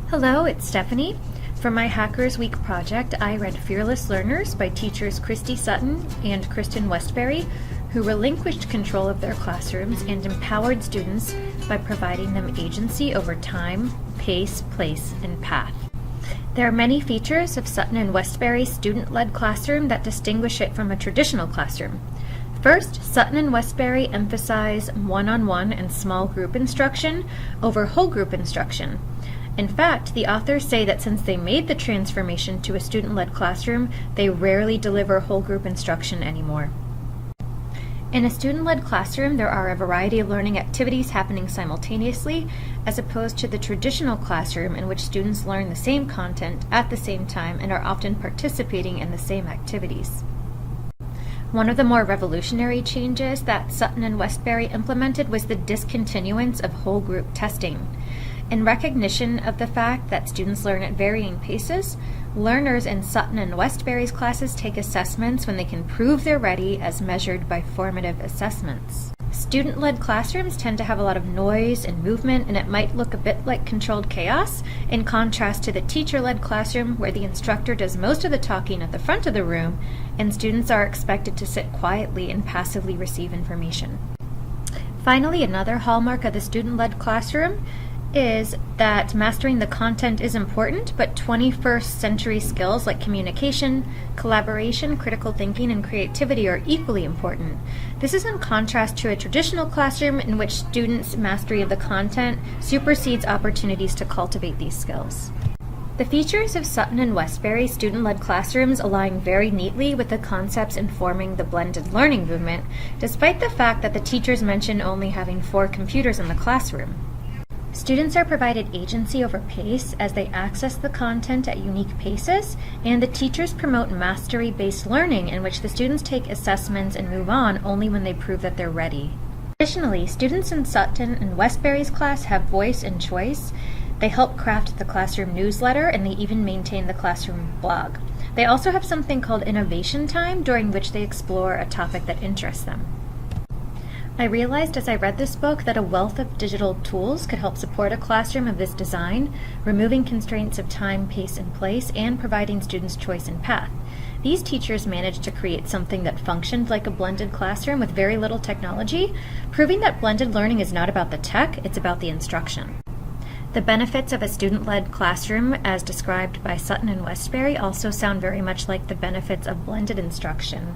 Hello, it's Stephanie. For my Hackers Week project, I read Fearless Learners by teachers Christy Sutton and Kristen Westbury, who relinquished control of their classrooms and empowered students by providing them agency over time, pace, place, and path. There are many features of Sutton and Westbury's student-led classroom that distinguish it from a traditional classroom. First, Sutton and Westbury emphasize one-on-one and small group instruction over whole group instruction. In fact, the authors say that since they made the transformation to a student-led classroom, they rarely deliver whole group instruction anymore. In a student-led classroom, there are a variety of learning activities happening simultaneously, as opposed to the traditional classroom in which students learn the same content at the same time and are often participating in the same activities. One of the more revolutionary changes that Sutton and Westbury implemented was the discontinuance of whole group testing. In recognition of the fact that students learn at varying paces, learners in Sutton and Westbury's classes take assessments when they can prove they're ready as measured by formative assessments. Student-led classrooms tend to have a lot of noise and movement, and it might look a bit like controlled chaos, in contrast to the teacher-led classroom where the instructor does most of the talking at the front of the room and students are expected to sit quietly and passively receive information. Finally, another hallmark of the student-led classroom is that mastering the content is important, but 21st century skills like communication, collaboration, critical thinking, and creativity are equally important. This is in contrast to a traditional classroom in which students' mastery of the content supersedes opportunities to cultivate these skills. The features of Sutton and Westbury student-led classrooms align very neatly with the concepts informing the blended learning movement, despite the fact that the teachers mention only having 4 computers in the classroom. Students are provided agency over pace as they access the content at unique paces, and the teachers promote mastery-based learning in which the students take assessments and move on only when they prove that they're ready. Additionally, students in Sutton and Westbury's class have voice and choice. They help craft the classroom newsletter, and they even maintain the classroom blog. They also have something called innovation time, during which they explore a topic that interests them. I realized as I read this book that a wealth of digital tools could help support a classroom of this design, removing constraints of time, pace, and place, and providing students choice and path. These teachers managed to create something that functioned like a blended classroom with very little technology, proving that blended learning is not about the tech, it's about the instruction. The benefits of a student-led classroom, as described by Sutton and Westbury, also sound very much like the benefits of blended instruction.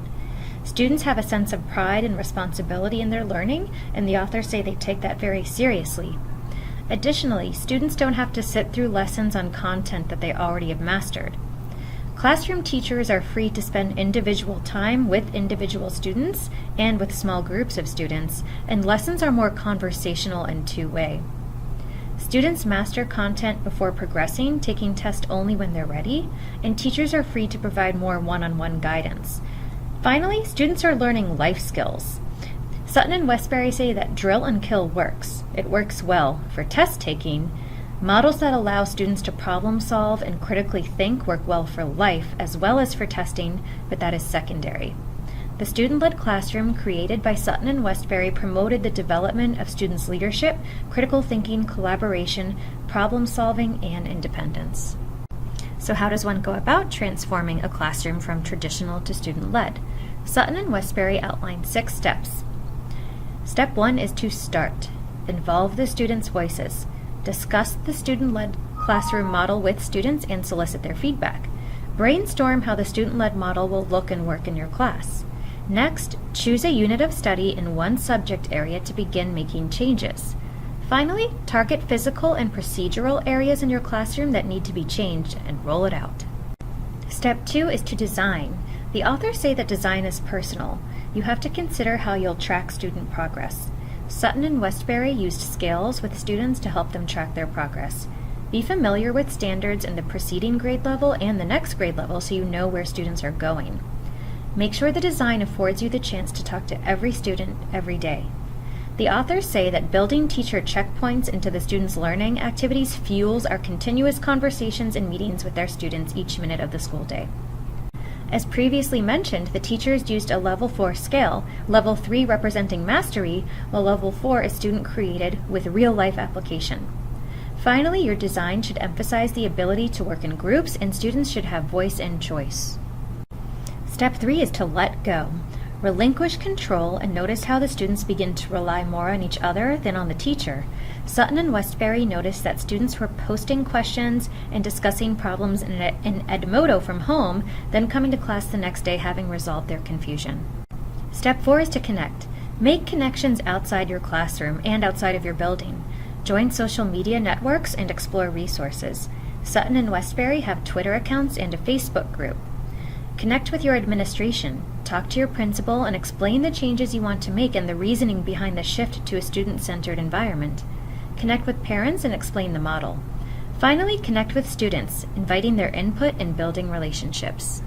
Students have a sense of pride and responsibility in their learning, and the authors say they take that very seriously. Additionally, students don't have to sit through lessons on content that they already have mastered. Classroom teachers are free to spend individual time with individual students and with small groups of students, and lessons are more conversational and two-way. Students master content before progressing, taking tests only when they're ready, and teachers are free to provide more one-on-one guidance. Finally, students are learning life skills. Sutton and Westbury say that drill and kill works. It works well for test taking. Models that allow students to problem solve and critically think work well for life as well as for testing, but that is secondary. The student-led classroom created by Sutton and Westbury promoted the development of students' leadership, critical thinking, collaboration, problem solving, and independence. So how does one go about transforming a classroom from traditional to student-led? Sutton and Westbury outline 6 steps. Step 1 is to start. Involve the students' voices. Discuss the student-led classroom model with students and solicit their feedback. Brainstorm how the student-led model will look and work in your class. Next, choose a unit of study in one subject area to begin making changes. Finally, target physical and procedural areas in your classroom that need to be changed and roll it out. Step 2 is to design. The authors say that design is personal. You have to consider how you'll track student progress. Sutton and Westbury used scales with students to help them track their progress. Be familiar with standards in the preceding grade level and the next grade level so you know where students are going. Make sure the design affords you the chance to talk to every student every day. The authors say that building teacher checkpoints into the students' learning activities fuels our continuous conversations and meetings with their students each minute of the school day. As previously mentioned, the teachers used a Level 4 scale, Level 3 representing mastery, while Level 4 is student-created with real-life application. Finally, your design should emphasize the ability to work in groups, and students should have voice and choice. Step 3 is to let go. Relinquish control and notice how the students begin to rely more on each other than on the teacher. Sutton and Westbury noticed that students were posting questions and discussing problems in Edmodo from home, then coming to class the next day having resolved their confusion. Step 4 is to connect. Make connections outside your classroom and outside of your building. Join social media networks and explore resources. Sutton and Westbury have Twitter accounts and a Facebook group. Connect with your administration. Talk to your principal and explain the changes you want to make and the reasoning behind the shift to a student-centered environment. Connect with parents and explain the model. Finally, connect with students, inviting their input and building relationships.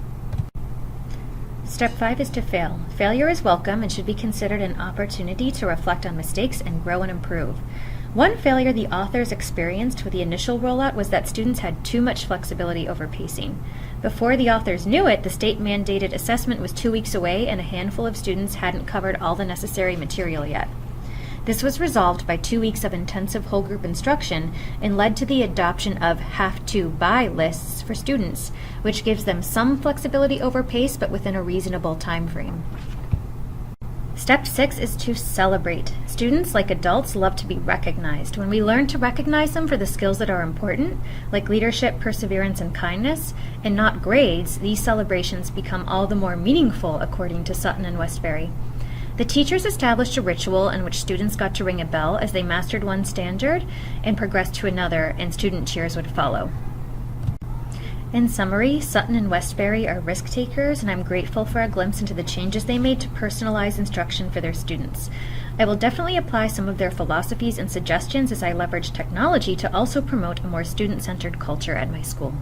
Step 5 is to fail. Failure is welcome and should be considered an opportunity to reflect on mistakes and grow and improve. One failure the authors experienced with the initial rollout was that students had too much flexibility over pacing. Before the authors knew it, the state-mandated assessment was 2 weeks away and a handful of students hadn't covered all the necessary material yet. This was resolved by 2 weeks of intensive whole group instruction and led to the adoption of have-to-buy lists for students, which gives them some flexibility over pace but within a reasonable time frame. Step 6 is to celebrate. Students, like adults, love to be recognized. When we learn to recognize them for the skills that are important, like leadership, perseverance, and kindness, and not grades, these celebrations become all the more meaningful, according to Sutton and Westbury. The teachers established a ritual in which students got to ring a bell as they mastered one standard and progressed to another, and student cheers would follow. In summary, Sutton and Westbury are risk takers, and I'm grateful for a glimpse into the changes they made to personalize instruction for their students. I will definitely apply some of their philosophies and suggestions as I leverage technology to also promote a more student-centered culture at my school.